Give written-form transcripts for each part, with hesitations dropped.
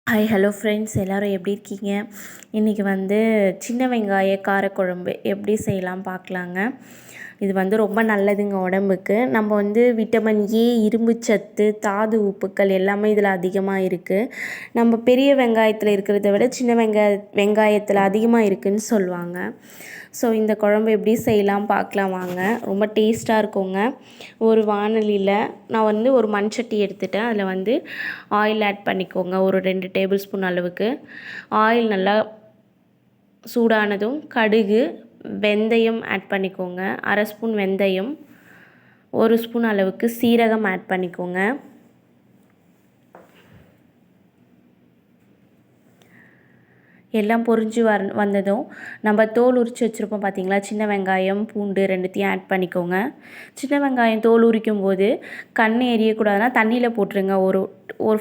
Hi hello friends, எல்லோரும் எப்படி இருக்கீங்க? இன்றைக்கி சின்ன வெங்காய காரக்குழம்பு எப்படி செய்யலாம் பார்க்கலாங்க. இது ரொம்ப நல்லதுங்க உடம்புக்கு. நம்ம விட்டமின் ஏ, இரும்புச்சத்து, தாது உப்புக்கள் எல்லாமே இதில் அதிகமாக இருக்குது. நம்ம பெரிய வெங்காயத்தில் இருக்கிறத விட சின்ன வெங்காயத்தில் அதிகமாக இருக்குதுன்னு சொல்லுவாங்க. ஸோ இந்த குழம்பு எப்படி செய்யலாம் பார்க்கலாம் வாங்க. ரொம்ப டேஸ்ட்டாக இருக்குங்க. ஒரு வாணலியில் நான் ஒரு மண் சட்டி எடுத்துட்டேன். அதில் ஆயில் ஆட் பண்ணிக்கோங்க. ஒரு 2 டேபிள் ஸ்பூன் அளவுக்கு ஆயில் நல்லா சூடானதும் கடுகு, வெந்தயம் ஆட் பண்ணிக்கோங்க. 1/2 ஸ்பூன் வெந்தயம், 1 ஸ்பூன் அளவுக்கு சீரகம் ஆட் பண்ணிக்கோங்க. எல்லாம் பொரிஞ்சு வந்ததும் நம்ம தோல் உரித்து வச்சுருப்போம் பார்த்தீங்களா, சின்ன வெங்காயம், பூண்டு ரெண்டுத்தையும் ஆட் பண்ணிக்கோங்க. சின்ன வெங்காயம் தோல் உரிக்கும் போது கண் எரியக்கூடாதுன்னா தண்ணியில் போட்டுருங்க. ஒரு ஒரு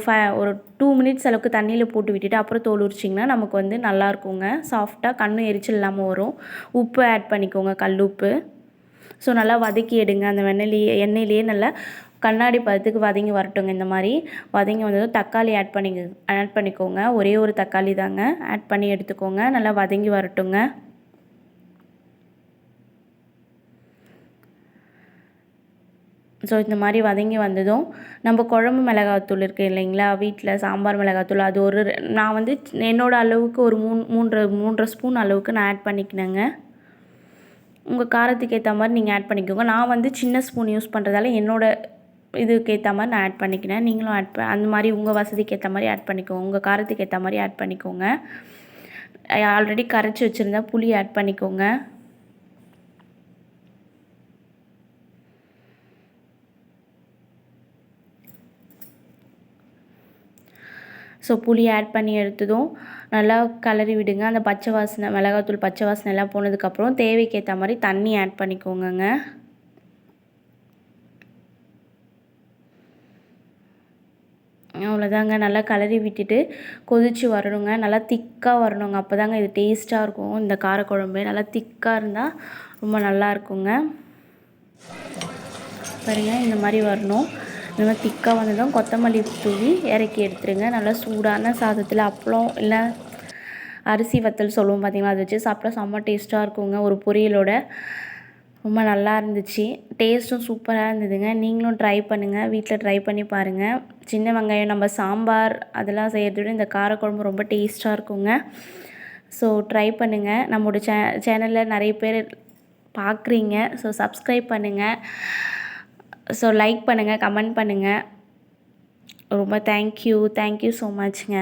2 மினிட்ஸ் அளவுக்கு தண்ணியில் போட்டு விட்டுட்டு அப்புறம் தோல் உரிச்சிங்கன்னா நமக்கு நல்லாயிருக்குங்க. சாஃப்டாக கண் எரிச்சல் இல்லாமல் வரும். உப்பு ஆட் பண்ணிக்கோங்க, கல் உப்பு. ஸோ நல்லா வதக்கி எடுங்க. அந்த எண்ணெயிலேயே நல்லா கண்ணாடி பதத்துக்கு வதங்கி வரட்டுங்க. இந்த மாதிரி வதங்கி வந்ததும் தக்காளி ஆட் பண்ணிக்கோங்க. ஒரே ஒரு தக்காளி தாங்க ஆட் பண்ணி எடுத்துக்கோங்க. நல்லா வதங்கி வரட்டுங்க. ஸோ இந்த மாதிரி வதங்கி வந்ததும் நம்ம குழம்பு மிளகாத்தூள் இருக்குது இல்லைங்களா, வீட்டில் சாம்பார் மிளகாத்தூள், அது நான் என்னோடய அளவுக்கு ஒரு 3.5 ஸ்பூன் அளவுக்கு நான் ஆட் பண்ணிக்கினேங்க. உங்கள் காரத்துக்கு ஏற்ற மாதிரி நீங்கள் ஆட் பண்ணிக்கோங்க. நான் சின்ன ஸ்பூன் யூஸ் பண்ணுறதால என்னோடய இதுக்கு ஏற்ற மாதிரி நான் ஆட் பண்ணிக்கினேன். நீங்களும் அந்த மாதிரி உங்கள் வசதிக்கு ஏற்ற மாதிரி ஆட் பண்ணிக்கோங்க. உங்கள் காரத்துக்கு ஏற்ற மாதிரி ஆட் பண்ணிக்கோங்க. ஆல்ரெடி கரைச்சி வச்சுருந்தா புளி ஆட் பண்ணிக்கோங்க. ஸோ புளி ஆட் பண்ணி எடுத்ததும் நல்லா கிளறி விடுங்க. அந்த பச்சை வாசனை, மிளகாத்தூள் பச்சை வாசனை எல்லாம் போனதுக்கப்புறம் தேவைக்கு ஏற்ற மாதிரி தண்ணி ஆட் பண்ணிக்கோங்கங்க. அவ்வளோதாங்க. நல்லா கிளறி விட்டுட்டு கொதித்து வரணுங்க. நல்லா திக்காக வரணுங்க. அப்போ தாங்க இது டேஸ்ட்டாக இருக்கும். இந்த காரக்குழம்பு நல்லா திக்காக இருந்தால் ரொம்ப நல்லா இருக்குங்க. பாருங்கள், இந்த மாதிரி வரணும். இந்த மாதிரி திக்காக வந்ததும் கொத்தமல்லி தூவி இறக்கி எடுத்துருங்க. நல்லா சூடான சாதத்தில் அப்பளம் இல்லை அரிசி வத்தல் சொல்லுவோம் பார்த்தீங்களா, அதை வச்சு சாப்பிட்டா செம்ம டேஸ்ட்டாக இருக்குங்க. ஒரு பொரியலோட ரொம்ப நல்லா இருந்துச்சு. டேஸ்ட்டும் சூப்பராக இருந்ததுங்க. நீங்களும் ட்ரை பண்ணுங்கள். வீட்டில் ட்ரை பண்ணி பாருங்கள். சின்ன வெங்காயம் நம்ம சாம்பார் அதெல்லாம் செய்கிறத விட இந்த காரக்குழம்பு ரொம்ப டேஸ்ட்டாக இருக்குங்க. ஸோ ட்ரை பண்ணுங்கள். நம்மளோட சேனலில் நிறைய பேர் பார்க்குறீங்க. ஸோ சப்ஸ்கிரைப் பண்ணுங்கள். ஸோ லைக் பண்ணுங்கள், கமெண்ட் பண்ணுங்கள். ரொம்ப தேங்க்யூ ஸோ மச்ங்க.